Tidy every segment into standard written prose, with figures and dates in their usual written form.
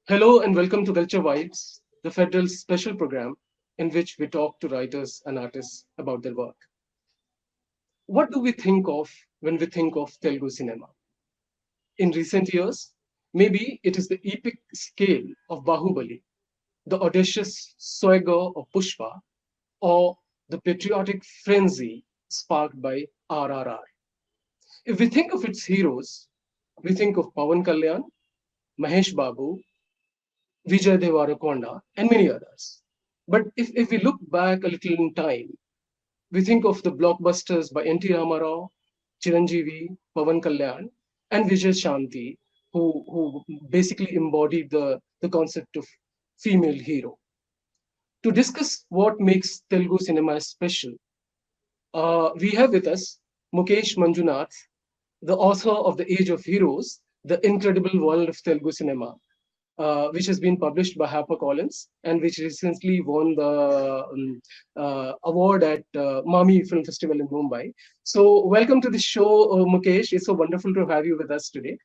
Hello and welcome to Culture Vibes, the Federal special program in which we talk to writers and artists about their work. What do we think of when we think of Telugu cinema? In recent years, maybe it is the epic scale of Bahubali, the audacious swagger of Pushpa, or the patriotic frenzy sparked by RRR. If we think of its heroes, we think of Pawan Kalyan, Mahesh Babu, Vijay Devarakonda, and many others. But if we look back a little in time, we think of the blockbusters by N.T. Ramarao, Chiranjeevi, Pavan Kalyan, and Vijay Shanti, who basically embodied the concept of female hero. To discuss what makes Telugu cinema special, we have with us Mukesh Manjunath, the author of The Age of Heroes, The Incredible World of Telugu Cinema, which has been published by HarperCollins and which recently won the award at MAMI Film Festival in Mumbai. So, welcome to the show, Mukesh. It's so wonderful to have you with us today.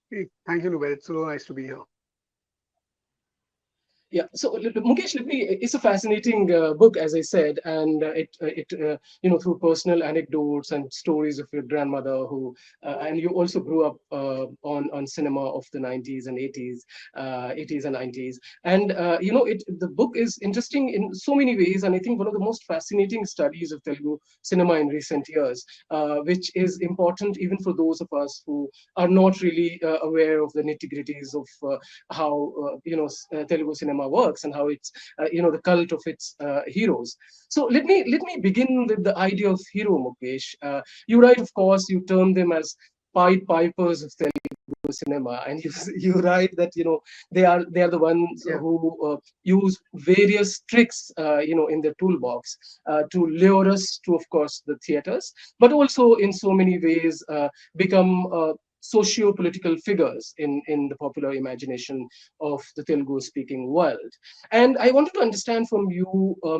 Hey, thank you, Nubel. It's so nice to be here. Yeah. So, Mukesh, let me. It's a fascinating book, as I said, and through personal anecdotes and stories of your grandmother, and you also grew up on cinema of the 90s and 80s, 80s and 90s, and the book is interesting in so many ways, and I think one of the most fascinating studies of Telugu cinema in recent years, which is important even for those of us who are not really aware of the nitty-gritties of how Telugu cinema works and how it's the cult of its heroes. So let me begin with the idea of hero, Mukesh. You write, of course, you term them as Pied Pipers of Telugu cinema, and you write that they are the ones Yeah, who use various tricks in their toolbox to lure us to, of course, the theaters, but also in so many ways become socio-political figures in the popular imagination of the Telugu-speaking world. And I wanted to understand from you, uh,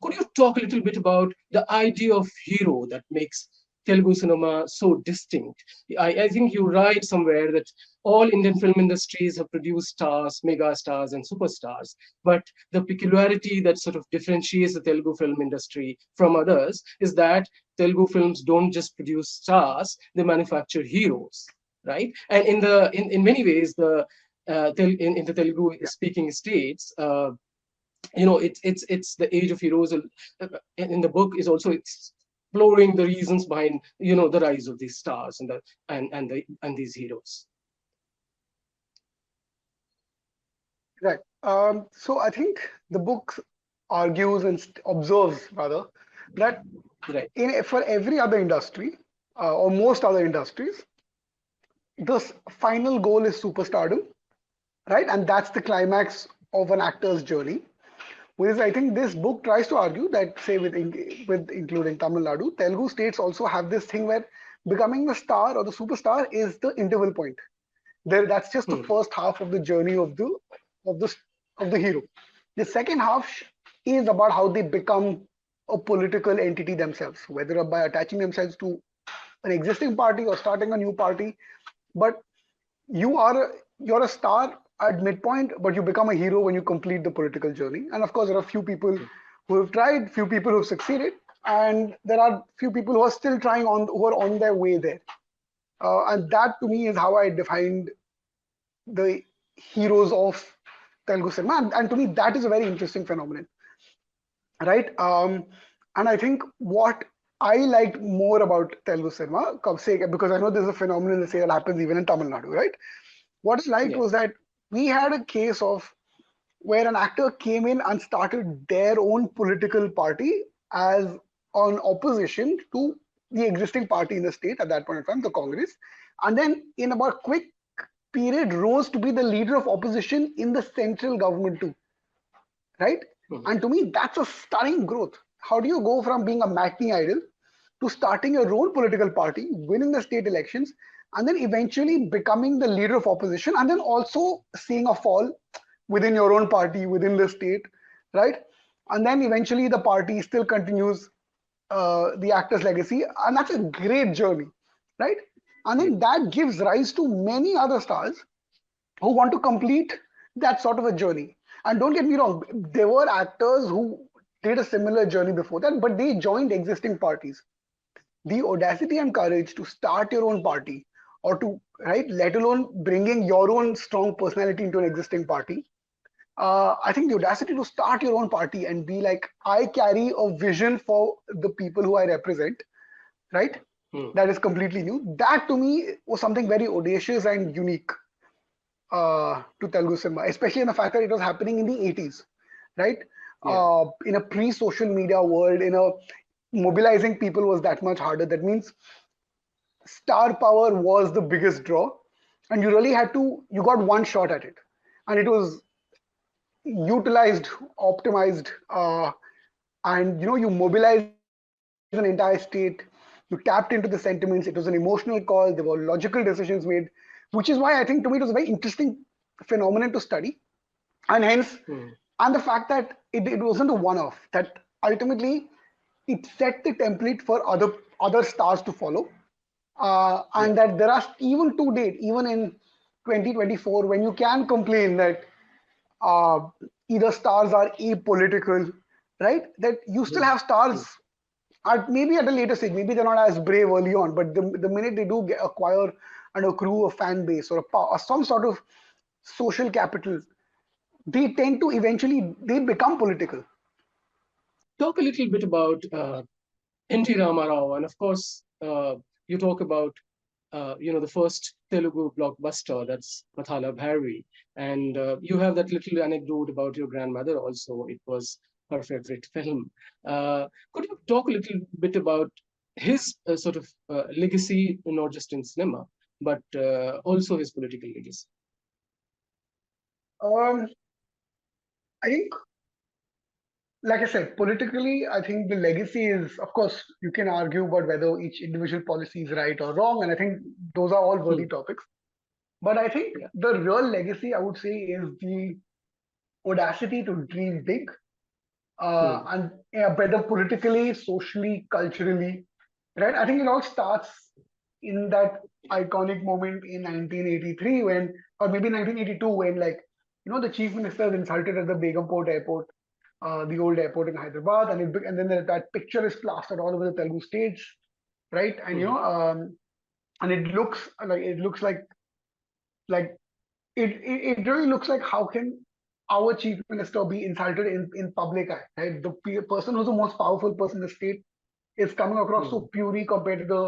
could you talk a little bit about the idea of hero that makes Telugu cinema so distinct? I think you write somewhere that all Indian film industries have produced stars, mega stars, and superstars. But the peculiarity that sort of differentiates the Telugu film industry from others is that Telugu films don't just produce stars; they manufacture heroes, right? And in many ways, in the Telugu yeah, speaking states, it's the age of heroes, in the book is also exploring the reasons behind the rise of these stars and these heroes. right. So I think the book argues and observes rather that Right. for every other industry or most other industries, the final goal is superstardom, right? And that's the climax of an actor's journey. Whereas I think this book tries to argue that, say, with including Tamil Nadu, Telugu states also have this thing where becoming the star or the superstar is the interval point. That's just the Hmm. first half of the journey of the of the hero. The second half is about how they become a political entity themselves, whether by attaching themselves to an existing party or starting a new party. But you're a star at midpoint, but you become a hero when you complete the political journey. And of course, there are few people who have tried, few people who have succeeded, and there are few people who are still trying on who are on their way there. And that to me is how I defined the heroes of Telugu cinema. And to me, that is a very interesting phenomenon, right? And I think what I liked more about Telugu cinema, because I know there's a phenomenon that say that happens even in Tamil Nadu, right? What I liked Yeah. was that we had a case of where an actor came in and started their own political party as on opposition to the existing party in the state at that point in time, the Congress, and then in about quick period rose to be the leader of opposition in the central government too, right? Mhm. And to me, that's a stunning growth. How do you go from being a matinee idol to starting your own political party, winning the state elections, and then eventually becoming the leader of opposition, and then also seeing a fall within your own party, within the state, right? And then eventually the party still continues the actor's legacy, and that's a great journey, right? And Yeah. then that gives rise to many other stars who want to complete that sort of a journey. And don't get me wrong, there were actors who did a similar journey before that, but they joined existing parties. The audacity and courage to start your own party, or to, right, let alone bringing your own strong personality into an existing party. I think the audacity to start your own party and be like, I carry a vision for the people who I represent, right? Hmm. That is completely new. That to me was something very audacious and unique to Telugu cinema, especially in the fact that it was happening in the 80s, right? Yeah. In a pre-social media world, in a mobilizing people was that much harder. That means star power was the biggest draw, and you really had to. You got one shot at it, and it was utilized, optimized, and you mobilized an entire state. You tapped into the sentiments. It was an emotional call. There were logical decisions made, which is why I think to me it was a very interesting phenomenon to study, and hence, Hmm. and the fact that it wasn't a one-off. That ultimately it set the template for other stars to follow, Yeah. and that there are, even to date, even in 2024, when you can complain that uh, either stars are apolitical, right? That you still Hmm. have stars Hmm. maybe at a later stage. Maybe they're not as brave early on, but the minute they do acquire and accrue a fan base or or some sort of social capital, they tend to eventually they become political. Talk a little bit about N.T. Ramarao, and of course, you talk about the first Telugu blockbuster, that's Mathala Bhairavi, and you have that little anecdote about your grandmother also. It was her favorite film. Could you talk a little bit about his sort of legacy, not just in cinema, but also his political legacy? Um, I think, like I said, politically, I think the legacy is, of course, you can argue about whether each individual policy is right or wrong, and I think those are all worthy Hmm. topics. But I think Yeah. the real legacy, I would say, is the audacity to dream big, Hmm. and whether politically, socially, culturally, right? I think it all starts in that iconic moment in 1983 when, or maybe 1982 when, like, the chief minister is insulted at the Begumport airport, the old airport in Hyderabad, and then that picture is plastered all over the Telugu states, right? And Hmm. and it looks like it really looks like, how can our chief minister be insulted in public eye, right? The person who's the most powerful person in the state is coming across Hmm. so puny compared to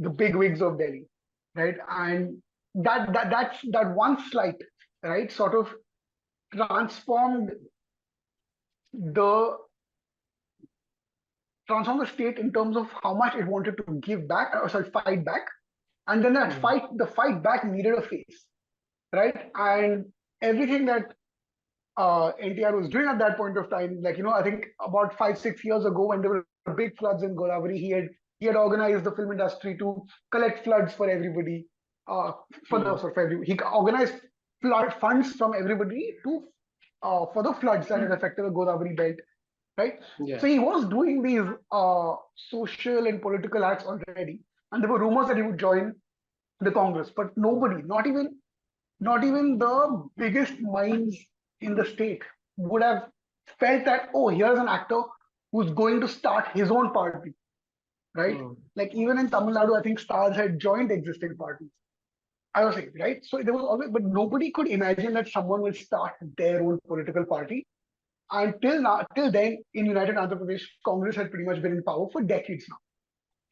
the big wigs of Delhi, right? And that one slight, right, sort of transformed the transformed the state in terms of how much it wanted to give back, or sorry, fight back, and then Hmm. the fight back needed a face, right? And everything that NTR was doing at that point of time. Like, I think about 5, 6 years ago, when there were big floods in Godavari, he had organized the film industry to collect floods for everybody. Hmm. He organized flood funds from everybody to for the floods that had affected the Godavari belt, right? Yeah. So he was doing these social and political acts already, and there were rumors that he would join the Congress, but nobody, not even the biggest minds in the state would have felt that, oh, here's an actor who's going to start his own party, right? Hmm. Like, even in Tamil Nadu, I think stars had joined existing parties. I was saying, right? So there was always, but nobody could imagine that someone will start their own political party. Until now, till then, in United Andhra Pradesh, Congress had pretty much been in power for decades now,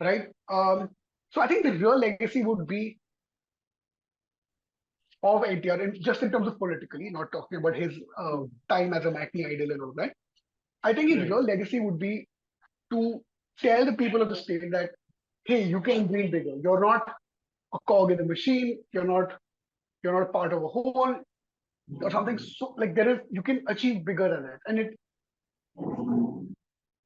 right? So I think the real legacy would be of NTR, and just in terms of politically, not talking about his Hmm. time as a matinee idol and all that. I think his Right. real legacy would be to tell the people of the state that, hey, you can dream bigger. You're not a cog in the machine. You're not part of a whole or something. So, like, there is, you can achieve bigger than that. And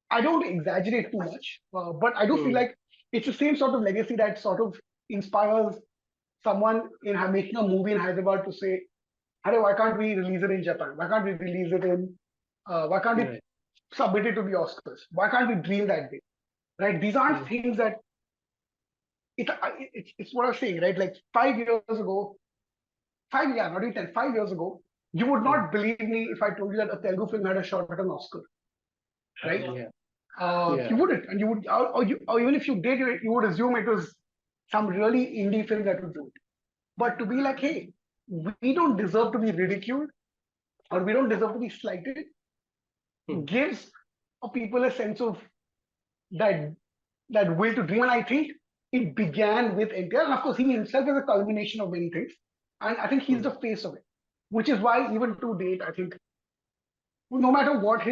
I don't exaggerate too much, but I do feel Hmm. like it's the same sort of legacy that sort of inspires someone in making a movie in Hyderabad to say, "Hey, why can't we release it in Japan? Why can't we release it in? Why can't we Right. submit it to the Oscars? Why can't we dream that big?" Right? These aren't Hmm. things that it's what I was saying, right? Like 5 years ago, not even 10, 5 years ago, you would Hmm. not believe me if I told you that a Telugu film had a shot at an Oscar, right? Yeah. You Yeah. wouldn't, and you would, or even if you did, you would assume it was some really indie film that would do it. But to be like, hey, we don't deserve to be ridiculed or we don't deserve to be slighted, Hmm. gives people a sense of that will to dream. And I think it began with NTR, and of course, he himself is a culmination of many things. And I think he's Hmm. the face of it, which is why even to date, I think no matter what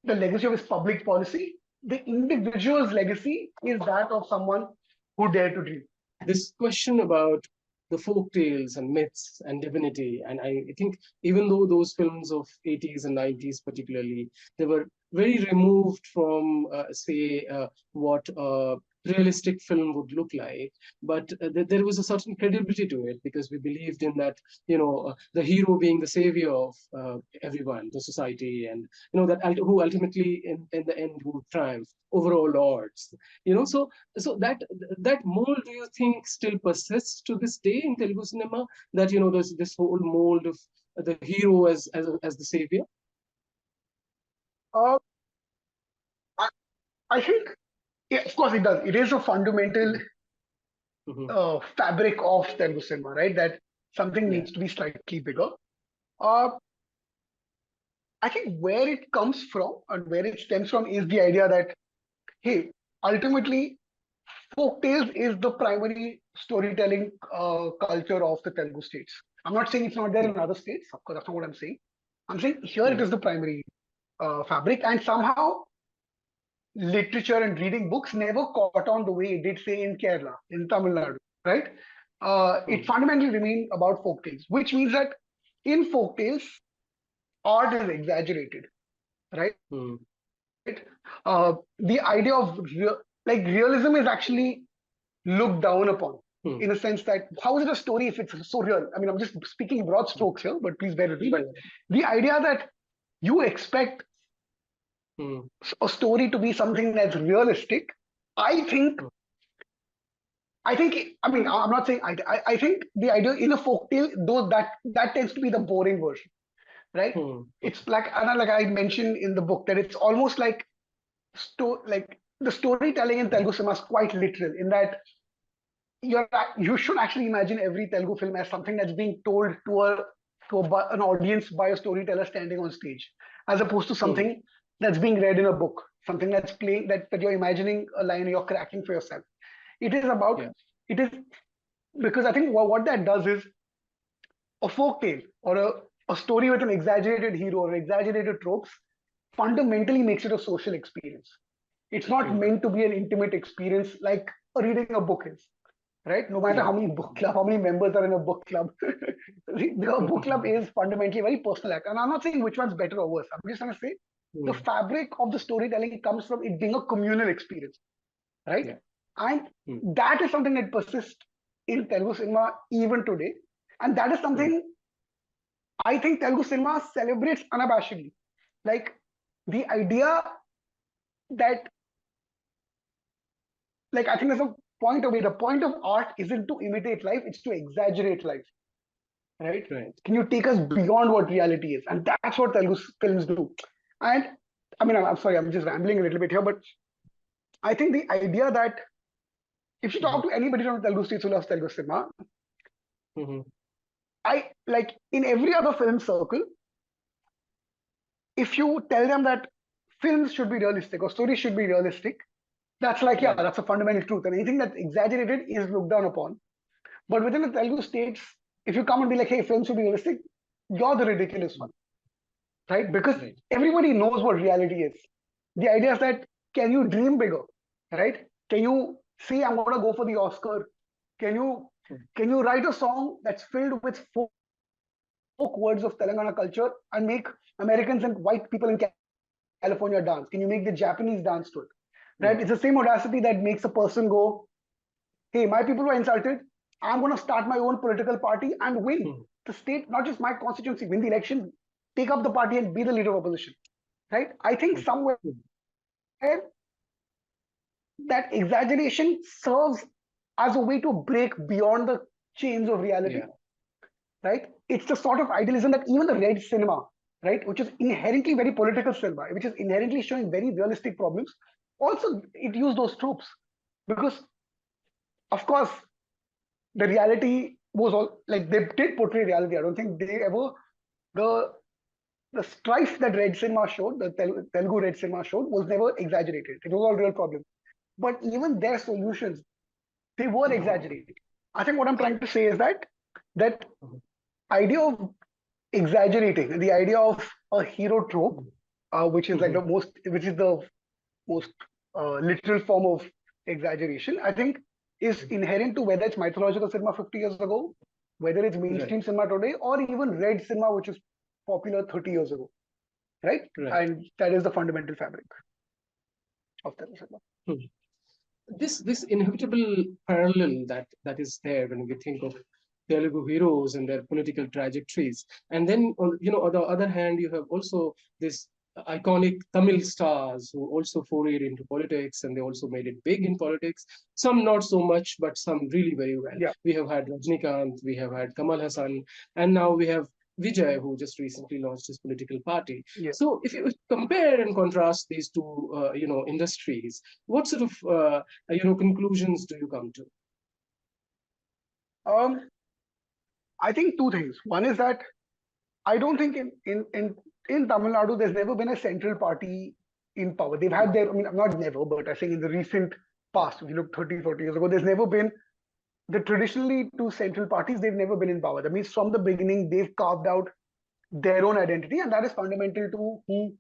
the legacy of his public policy, the individual's legacy is that of someone who dared to dream. This question about the folk tales and myths and divinity, and I think even though those films of 80s and 90s particularly, they were very removed from, say, what a realistic film would look like, but there was a certain credibility to it because we believed in that, the hero being the savior of everyone, the society, and that who ultimately in the end would triumph over all odds. So that mold, do you think, still persists to this day in Telugu cinema? That there's this whole mold of the hero as the savior. Uh, I, I think, yeah, of course, it does. It is a fundamental Mm-hmm. fabric of Telugu cinema, right? That something Yeah. needs to be slightly bigger. Uh, I think where it comes from and where it stems from is the idea that, hey, ultimately, folk tales is the primary storytelling culture of the Telugu states. I'm not saying it's not there Yeah. in other states. Of course, that's not what I'm saying. I'm saying here it Yeah. is the primary fabric, and somehow literature and reading books never caught on the way it did, say, in Kerala, in Tamil Nadu, right? It Mm. fundamentally remained about folk tales, which means that in folk tales, art is exaggerated, right? Mm. The idea of realism is actually looked down upon Mm. in a sense that how is it a story if it's so real? I mean, I'm just speaking broad strokes here, but please bear with me. Yeah. But the idea that you expect Mm. a story to be something that's realistic, I think, Mm. I mean, I'm not saying I think the idea in a folktale, though that tends to be the boring version, right? Mm. It's like I mentioned in the book that it's almost like like the storytelling in Telugu cinema is quite literal in that you should actually imagine every Telugu film as something that's being told an audience by a storyteller standing on stage, as opposed to Mm. something that's being read in a book, something that's playing that you're imagining a line you're cracking for yourself. It is about Yeah. it is because I think what that does is a folk tale or a story with an exaggerated hero or exaggerated tropes fundamentally makes it a social experience. It's not Mm. meant to be an intimate experience like reading a book is, right? No matter Yeah. how many members are in a book club, the book club is fundamentally a very personal act. And I'm not saying which one's better or worse. I'm just trying to say the Mm. fabric of the storytelling comes from it being a communal experience, right? Yeah. And Mm. that is something that persists in Telugu cinema even today. And that is Mm. something I think Telugu cinema celebrates unabashedly. Like the idea that, like, I think there's a point of it. The point of art isn't to imitate life, it's to exaggerate life, right? Right. Can you take us beyond what reality is? And that's what Telugu films do. And I mean, I'm sorry, I'm just rambling a little bit here, but I think the idea that if you talk Mm-hmm. to anybody from the Telugu states who loves Telugu cinema, Mm-hmm. I like in every other film circle, if you tell them that films should be realistic or stories should be realistic, that's like, yeah, Right. that's a fundamental truth. And anything that's exaggerated is looked down upon. But within the Telugu states, if you come and be like, hey, films should be realistic, you're the ridiculous Mm. one, right? Because Right. everybody knows what reality is. The idea is that can you dream bigger, right? Can you say I'm going to go for the Oscar? Can you Mm. can you write a song that's filled with folk words of Telangana culture and make Americans and white people in California dance? Can you make the Japanese dance to it? Right? It's the same Yeah. audacity that makes a person go, hey, my people were insulted. I'm going to start my own political party and win Mm. the state, not just my constituency, win the election, take up the party and be the leader of opposition. Right? I think Mm. somewhere Mm. that exaggeration serves as a way to break beyond the chains of reality, Yeah. right? It's the sort of idealism that even the red cinema, right, which is inherently very political cinema, which is inherently showing very realistic problems, also it used those tropes because, of course, the reality was all like they did portray reality. I don't think they ever the the strife that red cinema showed, the Telugu red cinema showed, was never exaggerated. It was all real problem. But even their solutions, they were exaggerated. I think what I'm trying to say is that idea of exaggerating, the idea of a hero trope, which is like Mhm. the most, which is the most literal form of exaggeration, I think is inherent to whether it's mythological cinema 50 years ago, whether it's Right. mainstream cinema today, or even red cinema, which is popular 30 years ago, right? Right. And that is the fundamental fabric of Telugu cinema. Hmm. This inevitable parallel that is there when we think of Telugu heroes and their political trajectories, and then on the other hand, you have also this iconic Tamil stars who also forayed into politics, and they also made it big in politics. Some not so much, but some really very well. Yeah, We have had Rajnikant, we have had Kamal Hassan, and now we have Vijay, who just recently launched his political party. yeah. So, if you compare and contrast these two, industries, what sort of conclusions do you come to? Um, I think two things. One is that I don't think in Tamil Nadu there's never been a central party in power. They've had their, I mean, not never, but I think in the recent past, if you look 30, 40 years ago, there's never been the traditionally two central parties, they've never been in power. That means from the beginning, they've carved out their own identity, and that is fundamental to who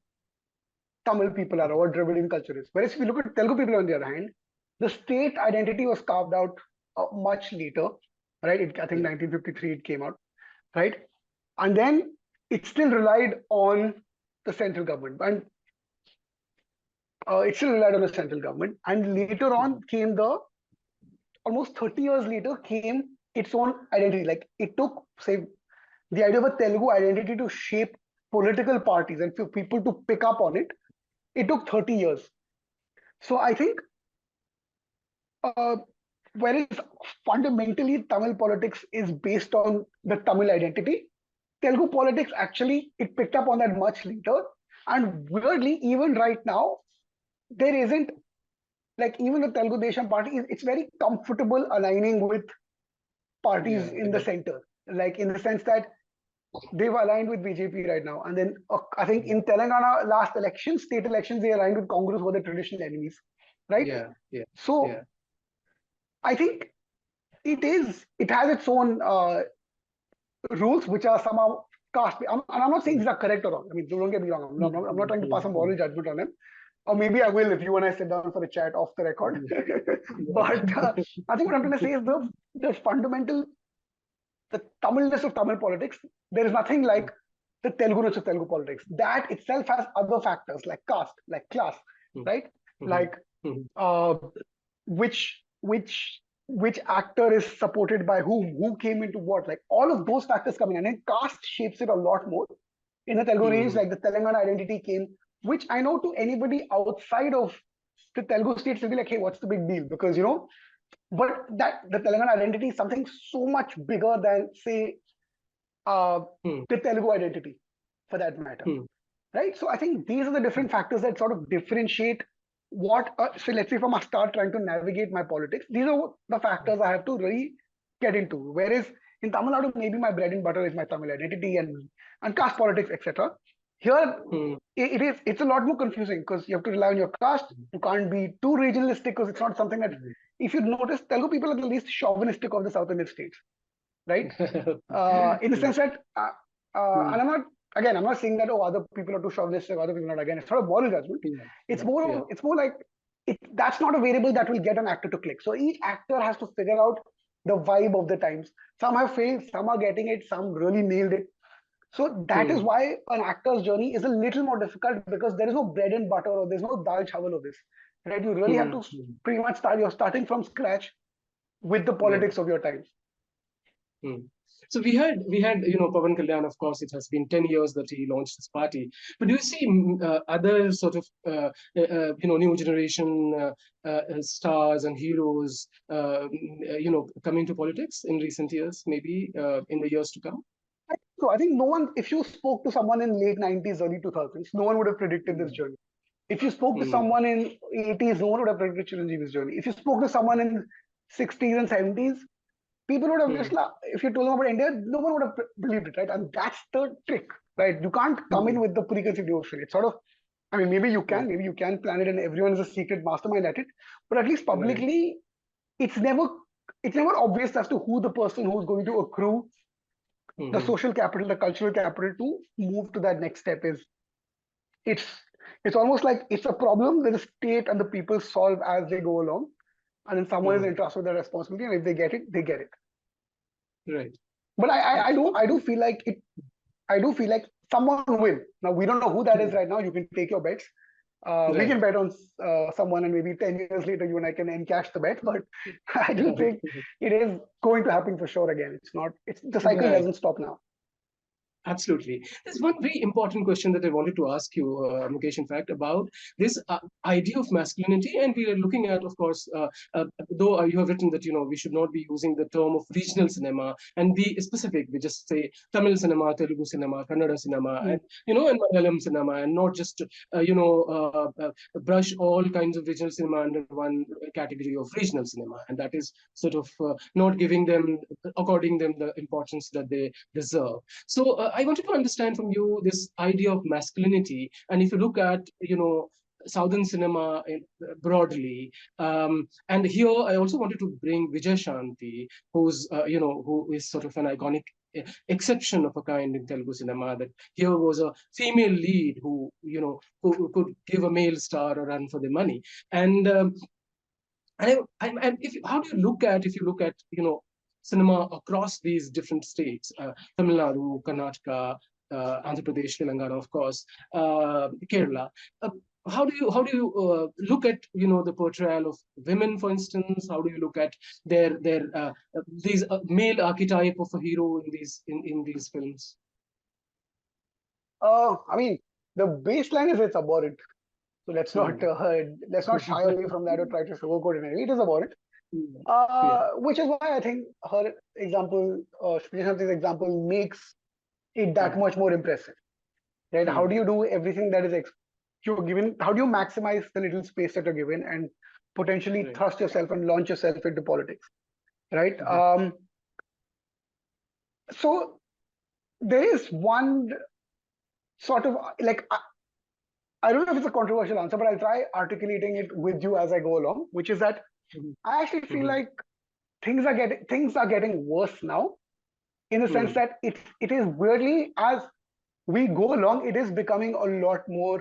Tamil people are or what Dravidian culture is. Whereas if you look at Telugu people on the other hand, the state identity was carved out much later, right? I think Yeah. 1953 it came out, right? And then it still relied on the central government, and it still relied on the central government. And later on came the almost 30 years later came its own identity. Like it took, say, the idea of a Telugu identity to shape political parties and for people to pick up on it. It took 30 years. So I think, uh, whereas fundamentally Tamil politics is based on the Tamil identity, Telugu politics actually it picked up on that much later. And weirdly, even right now, there isn't like even the Telugu Desam party it's very comfortable aligning with parties Yeah, in the right. center, like in the sense that they've aligned with BJP right now. And then I think in Telangana last elections, state elections, they aligned with Congress, who were the traditional enemies, right? Yeah, yeah, So yeah. I think it has its own rules, which are somehow cast. And I'm not saying these are correct or wrong. I mean, don't get me wrong. I'm not trying to pass a moral judgment on them. Or maybe I will if you and I sit down for a chat off the record. But I think what I'm trying to say is the fundamental, the Tamilness of Tamil politics. There is nothing like the Telugu-ness of Telugu politics. That itself has other factors like caste, like class, right? Like uh, which actor is supported by who came into what, like all of those factors come in, and then caste shapes it a lot more. In the Telugu range, like the Telangana identity came, which I know to anybody outside of the Telugu states will be like, hey, what's the big deal? Because but that the Telangana identity is something so much bigger than say uh, the Telugu identity, for that matter, right? So I think these are the different factors that sort of differentiate what. So let's say from a start trying to navigate my politics, these are the factors I have to really get into. Whereas in Tamil Nadu, maybe my bread and butter is my Tamil identity and caste politics, etc. Here, it's a lot more confusing because you have to rely on your caste. You can't be too regionalistic because it's not something that. If you notice, Telugu people are the least chauvinistic of the South Indian states, right? In the sense that, and I'm not saying that I'm not saying that other people are too chauvinistic, other people are not. Again, it's not a moral judgment. It's more Yeah. it's more like that's not a variable that will get an actor to click. So each actor has to figure out the vibe of the times. Some have failed, some are getting it, some really nailed it. So that is why an actor's journey is a little more difficult because there is no bread and butter or there's no dal chawal of this. Right? You really have to pretty much start. You're starting from scratch with the Right. politics of your times. Hmm. So we had Pawan Kalyan. Of course, it has been 10 years that he launched this party. But do you see other sort of new generation stars and heroes coming to politics in recent years, maybe in the years to come? So I think no one, if you spoke to someone in late 90s, early 2000s, no one would have predicted this journey. If you spoke to Hmm. someone in 80s, no one would have predicted Chiranjeevi's journey. If you spoke to someone in 60s and 70s, people would have just, Hmm. if you told them about India, no one would have believed it, right? And that's the trick, right? You can't come in Hmm. with the preconceived notion. It's sort of, I mean, Hmm. maybe you can plan it and everyone is a secret mastermind at it, but at least Right. publicly, it's never it's never obvious as to who the person who's going to accrue the Hmm. social capital, the cultural capital to move to that next step is. It's it's almost like it's a problem that the state and the people solve as they go along, and then someone is Hmm. entrusted with that responsibility, and if they get it, they get it. Right. But So, I do feel like it. I do feel like someone will. Now we don't know who that is hmm. right now. You can take your bets. We Right. can bet on someone, and maybe 10 years later, you and I can encash the bet. But I do think it is going to happen for sure again. It's not. It's the cycle Right. doesn't stop now. Absolutely. There's one very important question that I wanted to ask you, Mukesh, in fact, about this idea of masculinity. And we are looking at, of course, though you have written that, we should not be using the term of regional cinema and be specific. We just say Tamil cinema, Telugu cinema, Kannada cinema, Hmm. and Malayalam cinema, and not just, brush all kinds of regional cinema under one category of regional cinema. And that is sort of not according them the importance that they deserve. So I wanted to understand from you this idea of masculinity, and if you look at Southern cinema broadly, and here I also wanted to bring Vijay Shanti, who is sort of an iconic exception of a kind in Telugu cinema. That here was a female lead who could give a male star a run for the money, and how do you look at if you look at cinema across these different states, Tamil Nadu, Karnataka, Andhra Pradesh, Telangana, of course, Kerala. How do you look at the portrayal of women, for instance? How do you look at their these male archetype of a hero in these films? I mean, the baseline is it's abhorrent. So Hmm. let's not shy away from that or try to sugarcoat it. It is abhorrent, Yeah. which is why I think her example, Shri Shanti's example, makes it that Hmm. much more impressive. Right? How Hmm. do you do everything that is you're given? How do you maximize the little space that you're given and potentially Right. thrust yourself and launch yourself into politics? Right. Hmm. So there is one sort of like I don't know if it's a controversial answer, but I'll try articulating it with you as I go along, which is that Hmm. I actually feel Hmm. like things are getting worse now in the sense Hmm. that it is weirdly as we go along, it is becoming a lot more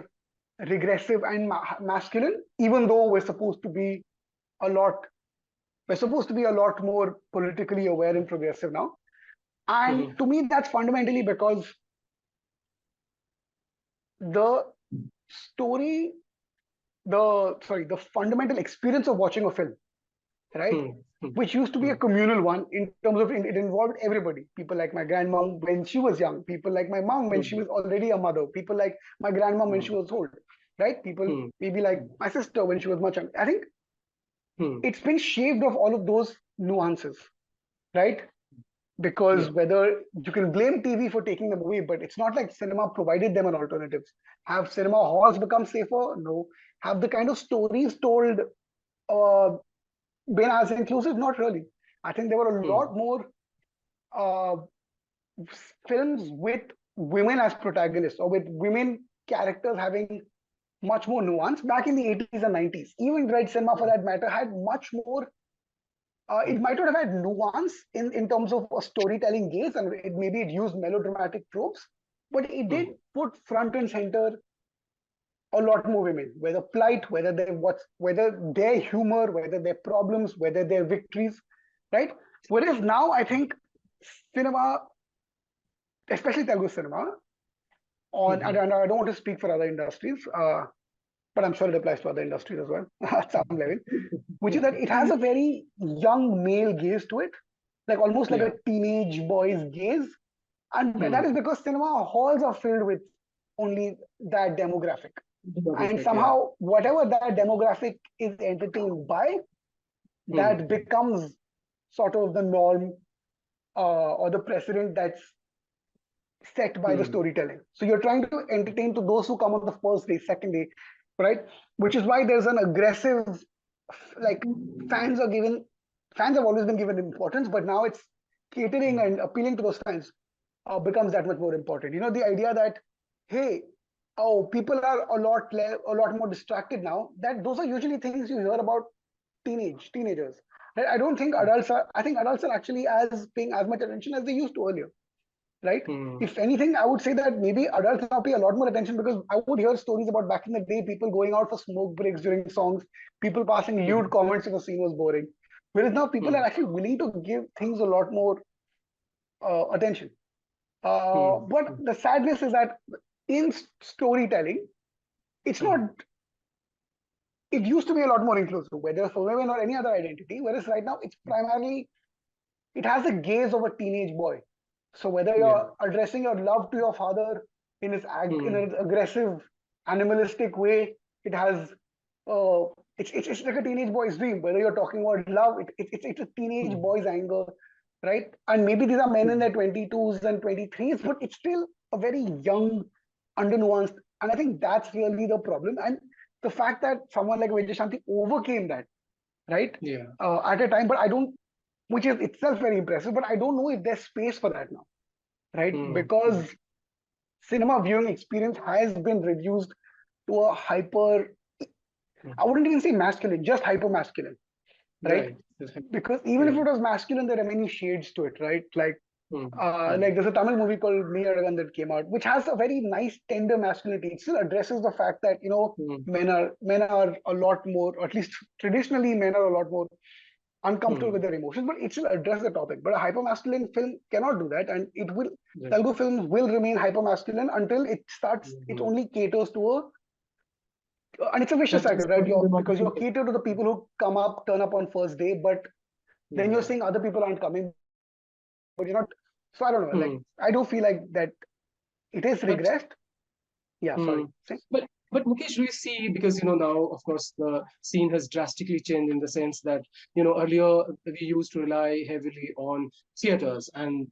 regressive and masculine, even though a lot we're supposed to be a lot more politically aware and progressive now. And Hmm. to me, that's fundamentally because the story, the fundamental experience of watching a film, right? Hmm. Hmm. Which used to be a Hmm. communal one in terms of it involved everybody. People like my grandmom when she was young, people like my mom when she Hmm. was already a mother, people like my grandmom when Hmm. she was old, right? People Hmm. maybe like my sister when she was much young. I think Hmm. it's been shaved of all of those nuances, right? Yeah. Because whether you can blame TV for taking them away, but it's not like cinema provided them an alternative. Have cinema halls become safer? No. Have the kind of stories told uh, been as inclusive? Not really. I think there were a Hmm. lot more uh, films with women as protagonists or with women characters having much more nuance back in the 80s and 90s. Even red cinema, for Yeah. that matter, had much more. It Hmm. might not have had nuance in terms of a storytelling gaze, and maybe it used melodramatic tropes, but it did Hmm. put front and center a lot more women, whether plight, whether their humor, whether their problems, whether their victories, right? Whereas now, I think cinema, especially Telugu cinema, Hmm. and I don't want to speak for other industries, but I'm sure it applies to other industries as well at some level, which is that it has a very young male gaze to it, like almost like Yeah. a teenage boy's gaze. And that is Hmm. because cinema halls are filled with only that demographic. And Demographic, yeah. somehow, whatever that demographic is entertained by, Hmm. that becomes sort of the norm or the precedent that's set by the Hmm. storytelling. So you're trying to entertain to those who come on the first day, second day, right? Which is why there's an aggressive, like fans are given, fans have always been given importance, but now it's catering Hmm. and appealing to those fans becomes that much more important. You know, the idea that, hey, oh, people are a lot more distracted now. That those are usually things you hear about teenagers. I don't think adults are. I think adults are actually as paying as much attention as they used to earlier, right? Hmm. If anything, I would say that maybe adults now pay a lot more attention because I would hear stories about back in the day, people going out for smoke breaks during songs, people passing lewd Hmm. comments if a scene was boring. Whereas now people are Hmm. actually willing to give things a lot more attention. Hmm. But Hmm. the sadness is that in storytelling, it's not. Hmm. It used to be a lot more inclusive, whether for women or any other identity. Whereas right now, it's primarily it has the gaze of a teenage boy. So whether Yeah. you're addressing your love to your father in Hmm. an aggressive, animalistic way, it has uh, it's like a teenage boy's dream. Whether you're talking about love, it's a teenage Hmm. boy's anger, right? And maybe these are men in Hmm. their 22s and 23s, but it's still a very young, under nuanced. And I think that's really the problem. And the fact that someone like Vijay Shanti overcame that, right, Yeah. at a time, but I don't, which is itself very impressive, but I don't know if there's space for that now, right? Hmm. Hmm. Because cinema viewing experience has been reduced to a hyper, Hmm. I wouldn't even say masculine, just hyper masculine, right? Right. Because even if Yeah. it was masculine, there are many shades to it, right? Hmm. Hmm. Like there's a Tamil movie called Me Aragan that came out, which has a very nice tender masculinity. It still addresses the fact that Hmm. men are a lot more, or at least traditionally men are a lot more uncomfortable with Hmm. their emotions, but it still addresses the topic. But a hypermasculine film cannot do that, and it will. Right. Telugu films will remain hypermasculine until it starts. It Hmm. only caters to a, and it's a vicious That cycle, is right? something they You're want to because you're keep it. catered to the people who turn up on first day, but then you're Yeah. saying other people aren't coming, but you're not. So I don't know. Like Hmm. I do feel like that it is But regressed. Yeah, Hmm. sorry. Say. But Mukesh, do you see, because now, of course, the scene has drastically changed in the sense that earlier we used to rely heavily on theaters and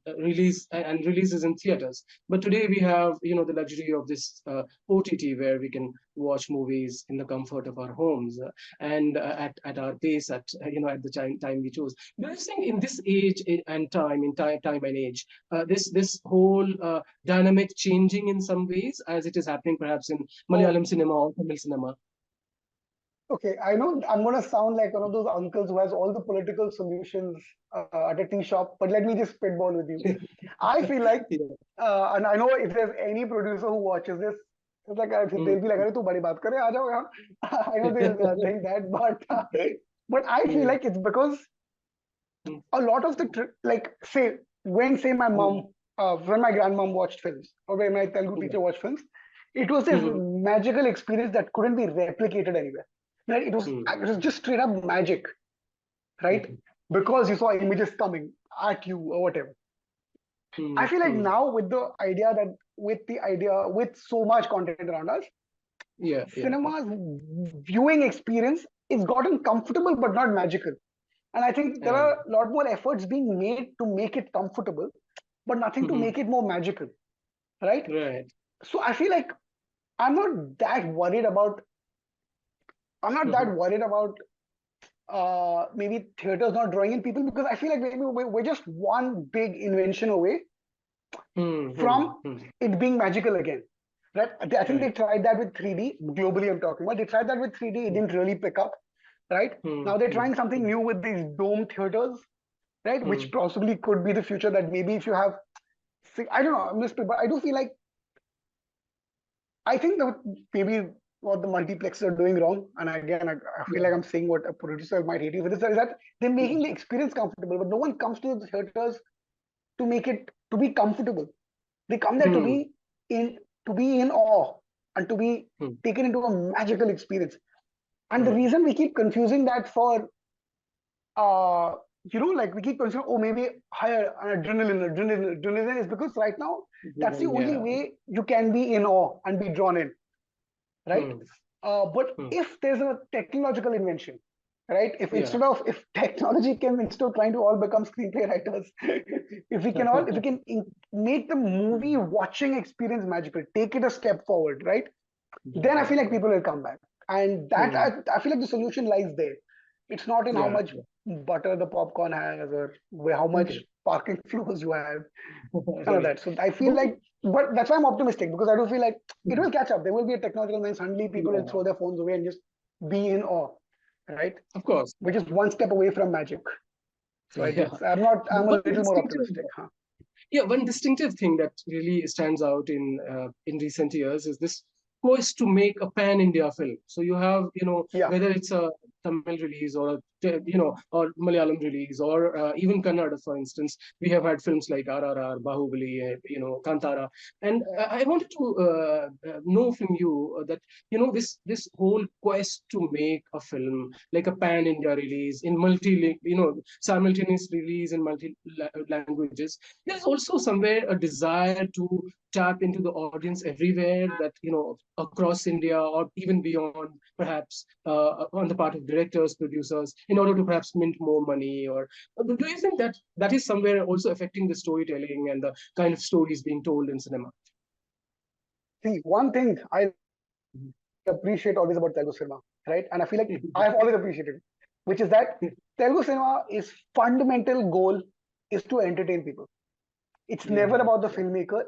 releases in theaters, but today we have the luxury of this OTT, where we can watch movies in the comfort of our homes, and at our pace, at the time we choose. Do you think in this age and time and age, this whole dynamic changing in some ways, as it is happening perhaps in Oh, Malayalam cinema or Tamil cinema? okay. I know I'm going to sound like one of those uncles who has all the political solutions at a tea shop, but let me just spitball with you. I feel like, Yeah. and I know if there's any producer who watches this, it's like Mm. they'll be like, "अरे तू बड़ी बात करे आ जाओ यहाँ." I know they'll think that, but I feel Yeah. like it's because Mm. a lot of the like say my Mm. mom when my grandmom watched films or when my Telugu Yeah. teacher watched films, it was this Mhm. magical experience that couldn't be replicated anywhere. Right? Mm. It was just straight up magic, right? Mhm. Because you saw images coming at you or whatever. I Mm. feel like Mm. now with so much content around us, Yeah. Yeah. Yeah. cinema's viewing experience is gotten comfortable but not magical. And I think there Uh, are a lot more efforts being made to make it comfortable, but nothing to mhm. make it more magical, right? Right. So I feel like I'm not that worried about I'm not that Mhm. worried about maybe theaters not drawing in people because I feel like maybe we're just one big invention away Mm. from Mm. Mm. it being magical again. Right? I think they Right. tried that with 3D globally. I'm talking about they tried that with 3D. It Mm. didn't really pick up. Right Mm. now they're Mm. trying something Mm. new with these dome theaters. Right, which Mm. possibly could be the future. That maybe if you have, I don't know, but I do feel like I think that maybe what the multiplexes are doing wrong, and again, I feel Yeah. like I'm saying what a producer might hate you for this, is that they're making Mm. the experience comfortable, but no one comes to the theaters to make it to be comfortable. They come there Mm. in to be in awe and to be Mm. taken into a magical experience. And the Mm. reason we keep confusing that for uh, like we keep considering, oh, maybe higher adrenaline is because right now that's the only Yeah. way you can be in awe and be drawn in, right? Hmm. But Hmm. if there's a technological invention, right? Yeah. If technology can, instead of trying to all become screenplay writers, if we can make the movie watching experience magical, take it a step forward, right? Then I feel like people will come back. And that Hmm. I feel like the solution lies there. It's not in how Yeah. much butter the popcorn has or how much parking floors you have, none of Right. that. So I feel But like, but that's why I'm optimistic, because I do feel like it will catch up. There will be a technological and suddenly people will yeah, throw their phones away and just be in awe, right? of course. Which is one step away from magic. So Yeah. I'm a One little more distinctive optimistic. Huh? Yeah, one distinctive thing that really stands out in recent years is this quest to make a pan-India film. So you have, Yeah. whether it's a Tamil release or or Malayalam release or even Kannada, for instance, we have had films like RRR, Bahubali, Kantara, and I wanted to know from you that this whole quest to make a film like a pan-India release in simultaneous release in multi languages. There's also somewhere a desire to tap into the audience everywhere, that across India or even beyond, perhaps on the part of directors, producers, in order to perhaps mint more money. Or do you think that that is somewhere also affecting the storytelling and the kind of stories being told in cinema? See, one thing I appreciate always about Telugu cinema, right? And I feel like I have always appreciated it, which is that Telugu cinema is fundamental goal is to entertain people. It's Yeah, never about the filmmaker.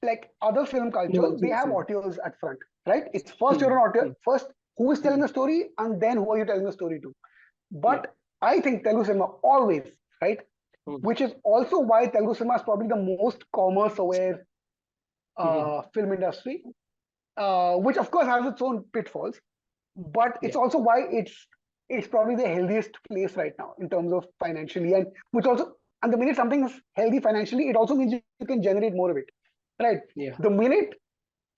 Like other film cultures, no, they have yeah. auteurs at front, right? It's first you're Hmm, an auteur, hmm, first who is telling hmm. the story, and then who are you telling the story to. But Yeah. I think Telugu cinema always, right? Hmm, Which is also why Telugu cinema is probably the most commerce aware hmm. film industry, which of course has its own pitfalls, but Yeah. it's also why it's probably the healthiest place right now in terms of financially, and which also, and the minute something is healthy financially, it also means you can generate more of it, right? Yeah. The minute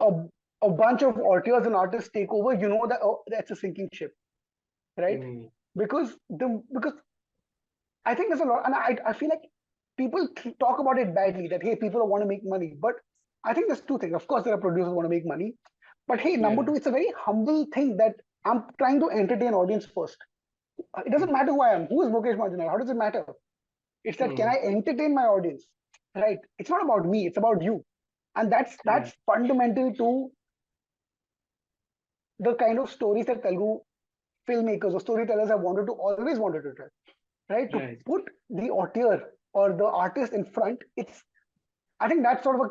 a, a bunch of auteurs and artists take over, you know that, oh, that's a sinking ship, right? Hmm, Because I think there's a lot, and I feel like people talk about it badly that hey, people want to make money, but I think there's two things. Of course, there are producers who want to make money, but hey, number yeah. two, it's a very humble thing that I'm trying to entertain audience first. It doesn't Hmm, matter who I am. Who is Mukesh Manjunath? How does it matter? It's that can hmm. I entertain my audience? Right? It's not about me. It's about you, and Yeah. that's fundamental to the kind of stories that Telugu filmmakers or storytellers have always wanted to tell. Right? To Right. put the auteur or the artist in front, I think that's sort of a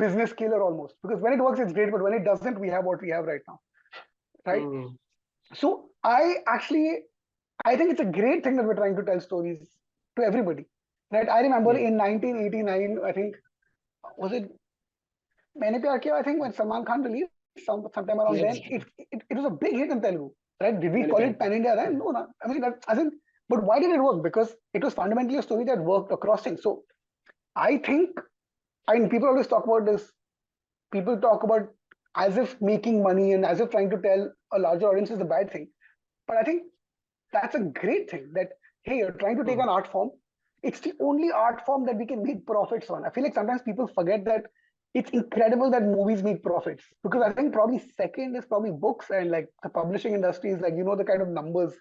business killer almost, because when it works, it's great, but when it doesn't, we have what we have right now. Right? Hmm, So I think it's a great thing that we're trying to tell stories to everybody. Right? I remember yeah. in 1989, I think, was it Maine Pyar Kiya? I think when Salman Khan released sometime around Yeah. then, it was a big hit in Telugu. Right? Did we Many call it thanks. Pan India then? No, no. I mean, I think, but why did it work? Because it was fundamentally a story that worked across things. So I think, I mean, people always talk about this. People talk about as if making money and as if trying to tell a larger audience is a bad thing. But I think that's a great thing that, hey, you're trying to take Hmm, an art form. It's the only art form that we can make profits on. I feel like sometimes people forget that it's incredible that movies make profits, because I think probably second is probably books, and like the publishing industry is like, the kind of numbers.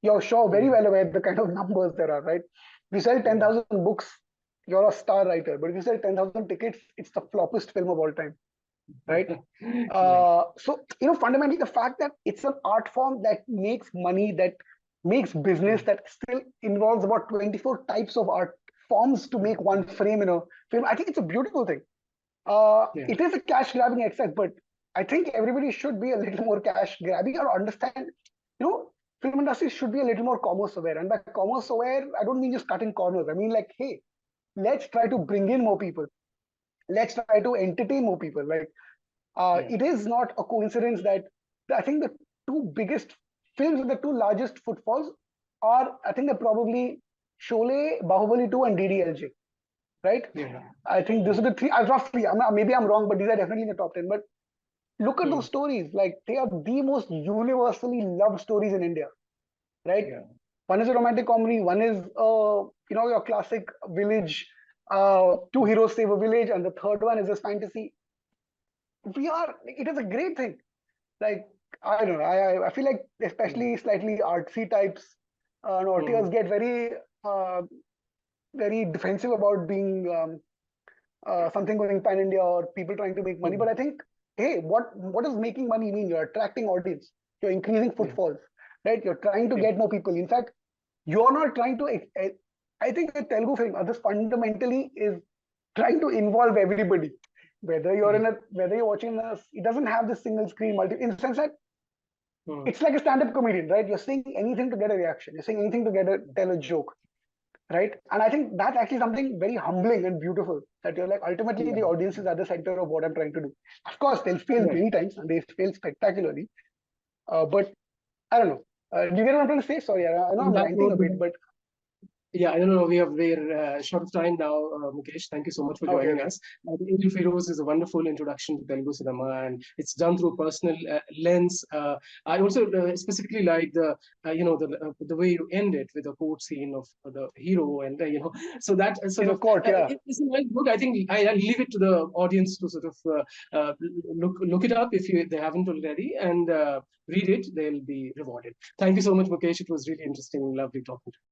You're sure very hmm. well aware the kind of numbers there are, right? If you sell Yeah. 10,000 books, you're a star writer. But if you sell 10,000 tickets, it's the floppest film of all time, right? Right. Fundamentally, the fact that it's an art form that makes money, that makes business, Hmm, that still involves about 24 types of art forms to make one frame in a film. I think it's a beautiful thing. yeah. It is a cash grabbing excess, but I think everybody should be a little more cash grabbing or understand, film industry should be a little more commerce aware. And by commerce aware, I don't mean just cutting corners. I mean like, hey, let's try to bring in more people. Let's try to entertain more people. Like, Yeah. it is not a coincidence that I think the two biggest films with the two largest footfalls are, I think they're probably Sholay, Bahubali 2, and DDLJ, right? Yeah. I think these are the three, roughly, maybe I'm wrong, but these are definitely in the top 10. But look at Hmm, those stories. Like, they are the most universally loved stories in India, right? yeah. One is a romantic comedy. One is your classic village. Two heroes save a village, and the third one is this fantasy. It is a great thing. Like, I don't know. I feel like especially slightly artsy types, auteurs get very defensive about being something going pan India or people trying to make money. But I think, hey, what does making money mean? You're attracting audience. You're increasing footfalls, right? You're trying to get more people. In fact, you're not trying to. I think the Telugu film, this fundamentally is trying to involve everybody. Whether you're watching this, it doesn't have this single screen in the sense that it's like a stand-up comedian, right? You're saying anything to get a reaction. You're saying anything to tell a joke, right? And I think that's actually something very humbling and beautiful, that you're like, ultimately the audience is at the center of what I'm trying to do. Of course, they'll fail many times and they fail spectacularly. But I don't know. Do you get what I'm trying to say? Sorry, I know I'm ranting a bit, but yeah, I don't know. We're short of time now, Mukesh. Thank you so much for joining us. The Angel Pharaohs is a wonderful introduction to Telugu cinema, and it's done through a personal lens. I also specifically like the way you end it with a quote scene of the hero, and so that sort of court, it's a nice book. I think I'll leave it to the audience to sort of look it up if they haven't already, and read it. They'll be rewarded. Thank you so much, Mukesh. It was really interesting and lovely talking to you.